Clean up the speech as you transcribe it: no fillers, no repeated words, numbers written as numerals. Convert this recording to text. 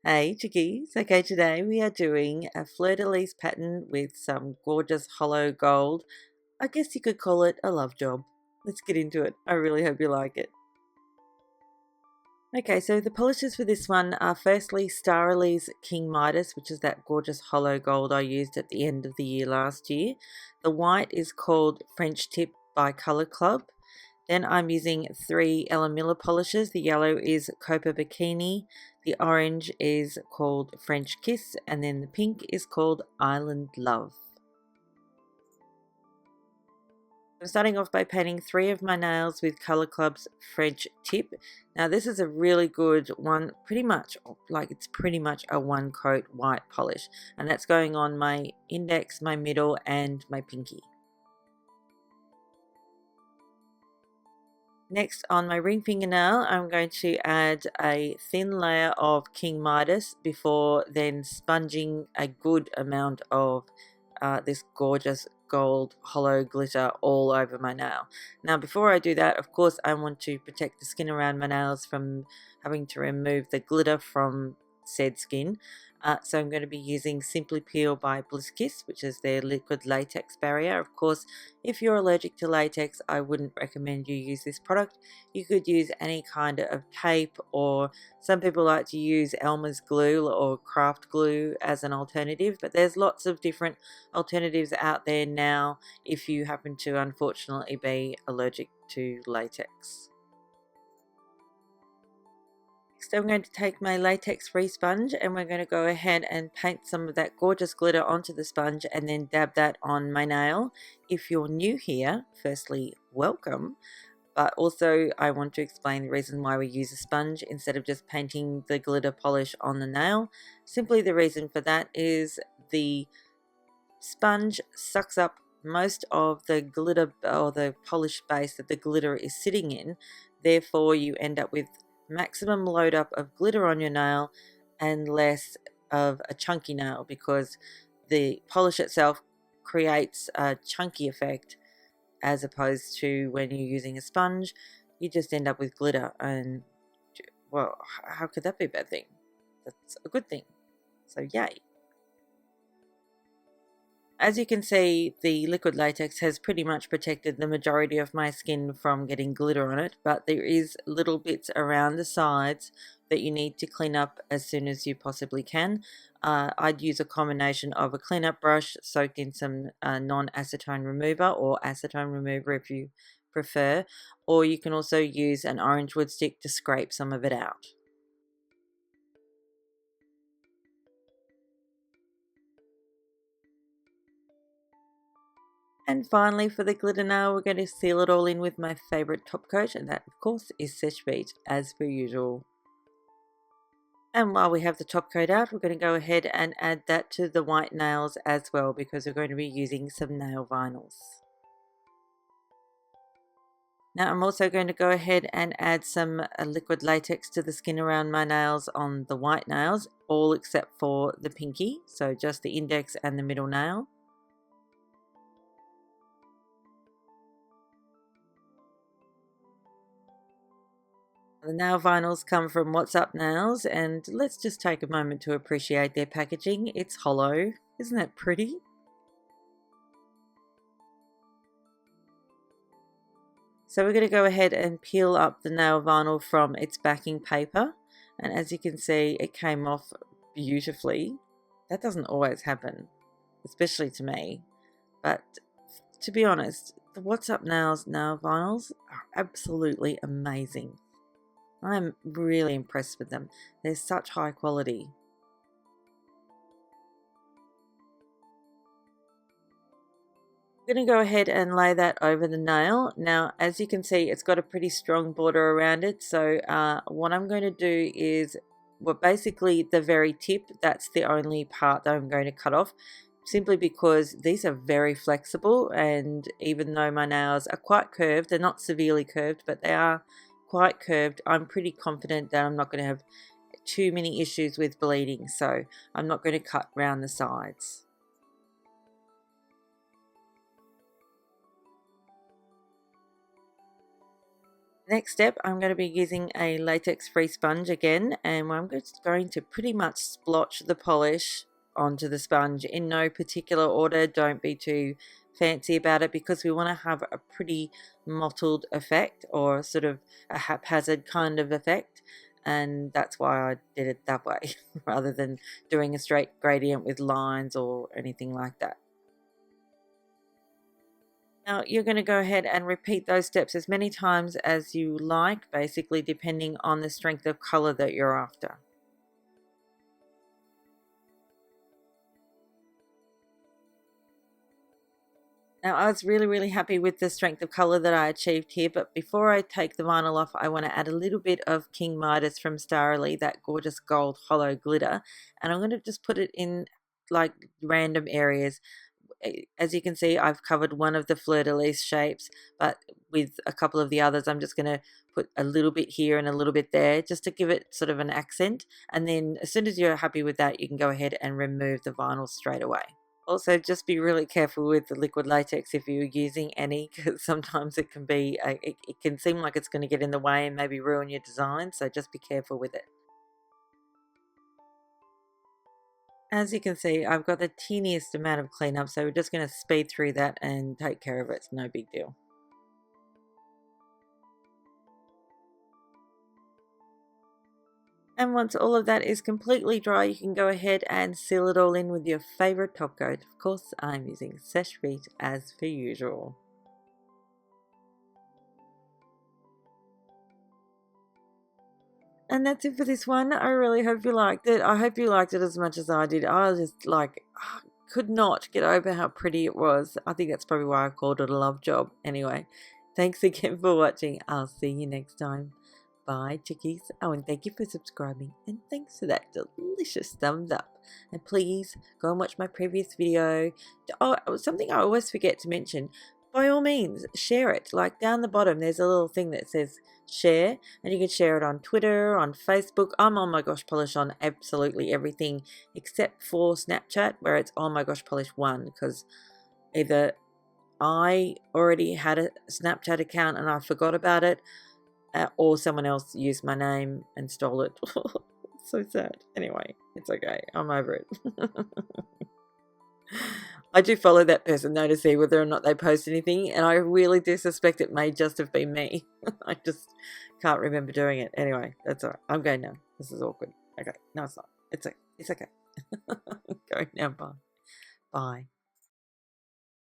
Hey chickies, okay, today we are doing a Fleur De Lis pattern with some gorgeous hollow gold. I guess you could call it a love job. Let's get into it. I really hope you like it. Okay, so the polishes for this one are firstly Starrelee's King Midas, which is that gorgeous hollow gold I used at the end of the year last year. The white is called French Tip by Colour Club. Then I'm using 3 MILA polishes. The yellow is Copa Bikini, the orange is called French Kiss, and then the pink is called Island Love. I'm starting off by painting 3 of my nails with Colour Club's French Tip. Now this is a really good one, it's pretty much a one coat white polish, and that's going on my index, my middle, and my pinky. Next, on my ring fingernail, I'm going to add a thin layer of King Midas before then sponging a good amount of this gorgeous gold hollow glitter all over my nail. Now, before I do that, of course, I want to protect the skin around my nails from having to remove the glitter from said skin. So I'm going to be using Simply Peel by Bliss Kiss, which is their liquid latex barrier. Of course, if you're allergic to latex, I wouldn't recommend you use this product. You could use any kind of tape, or some people like to use Elmer's glue or craft glue as an alternative, but there's lots of different alternatives out there now if you happen to unfortunately be allergic to latex. Next, I'm going to take my latex free sponge and we're going to go ahead and paint some of that gorgeous glitter onto the sponge and then dab that on my nail. If you're new here, firstly, welcome. But also I want to explain the reason why we use a sponge instead of just painting the glitter polish on the nail. Simply the reason for that is the sponge sucks up most of the glitter or the polish base that the glitter is sitting in. Therefore you end up with maximum load up of glitter on your nail and less of a chunky nail, because the polish itself creates a chunky effect, as opposed to when you're using a sponge you just end up with glitter. And well, how could that be a bad thing? That's a good thing, so yay. As you can see, the liquid latex has pretty much protected the majority of my skin from getting glitter on it, but there is little bits around the sides that you need to clean up as soon as you possibly can. I'd use a combination of a cleanup brush soaked in some non-acetone remover, or acetone remover if you prefer, or you can also use an orange wood stick to scrape some of it out. And finally, for the glitter nail, we're going to seal it all in with my favourite top coat, and that of course is Seche Vite, as per usual. And while we have the top coat out, we're going to go ahead and add that to the white nails as well, because we're going to be using some nail vinyls. Now I'm also going to go ahead and add some liquid latex to the skin around my nails on the white nails, all except for the pinky, so just the index and the middle nail. The nail vinyls come from What's Up Nails, and let's just take a moment to appreciate their packaging. It's hollow. Isn't that pretty? So we're going to go ahead and peel up the nail vinyl from its backing paper, and as you can see, it came off beautifully. That doesn't always happen, especially to me, but to be honest, the What's Up Nails nail vinyls are absolutely amazing. I'm really impressed with them. They're such high quality. I'm going to go ahead and lay that over the nail. Now, as you can see, it's got a pretty strong border around it. So what I'm going to do is, well, basically the very tip, that's the only part that I'm going to cut off, simply because these are very flexible, and even though my nails are quite curved, they're not severely curved, but they are quite curved, I'm pretty confident that I'm not going to have too many issues with bleeding, so I'm not going to cut round the sides. Next step, I'm going to be using a latex free sponge again, and I'm just going to pretty much splotch the polish onto the sponge in no particular order. Don't be too fancy about it because we want to have a pretty mottled effect, or sort of a haphazard kind of effect, and that's why I did it that way rather than doing a straight gradient with lines or anything like that. Now you're going to go ahead and repeat those steps as many times as you like, basically depending on the strength of color that you're after. Now I was really happy with the strength of color that I achieved here, but before I take the vinyl off, I want to add a little bit of King Midas from Starly, that gorgeous gold hollow glitter, and I'm going to just put it in like random areas. As you can see, I've covered one of the Fleur De Lis shapes, but with a couple of the others, I'm just going to put a little bit here and a little bit there just to give it sort of an accent. And then as soon as you're happy with that, you can go ahead and remove the vinyl straight away. Also, just be really careful with the liquid latex if you're using any, because sometimes it can be, it can seem like it's going to get in the way and maybe ruin your design, so just be careful with it. As you can see, I've got the teeniest amount of cleanup, so we're just going to speed through that and take care of it. It's no big deal. And once all of that is completely dry, you can go ahead and seal it all in with your favorite top coat. Of course, I'm using Seche Vite as per usual. And that's it for this one. I really hope you liked it. I hope you liked it as much as I did. I was just like, could not get over how pretty it was. I think that's probably why I called it a love job. Anyway, thanks again for watching. I'll see you next time. Bye, chickies. Oh, and thank you for subscribing. And thanks for that delicious thumbs up. And please go and watch my previous video. Oh, something I always forget to mention. By all means, share it. Like down the bottom, there's a little thing that says share, and you can share it on Twitter, on Facebook. I'm Oh My Gosh Polish on absolutely everything except for Snapchat, where it's Oh My Gosh Polish 1, because either I already had a Snapchat account and I forgot about it, or someone else used my name and stole it. So sad. Anyway, it's okay. I'm over it. I do follow that person though to see whether or not they post anything, and I really do suspect it may just have been me. I just can't remember doing it. Anyway, that's all right. I'm going now. This is awkward. Okay, no, it's not. It's okay. Going now. Bye. Bye.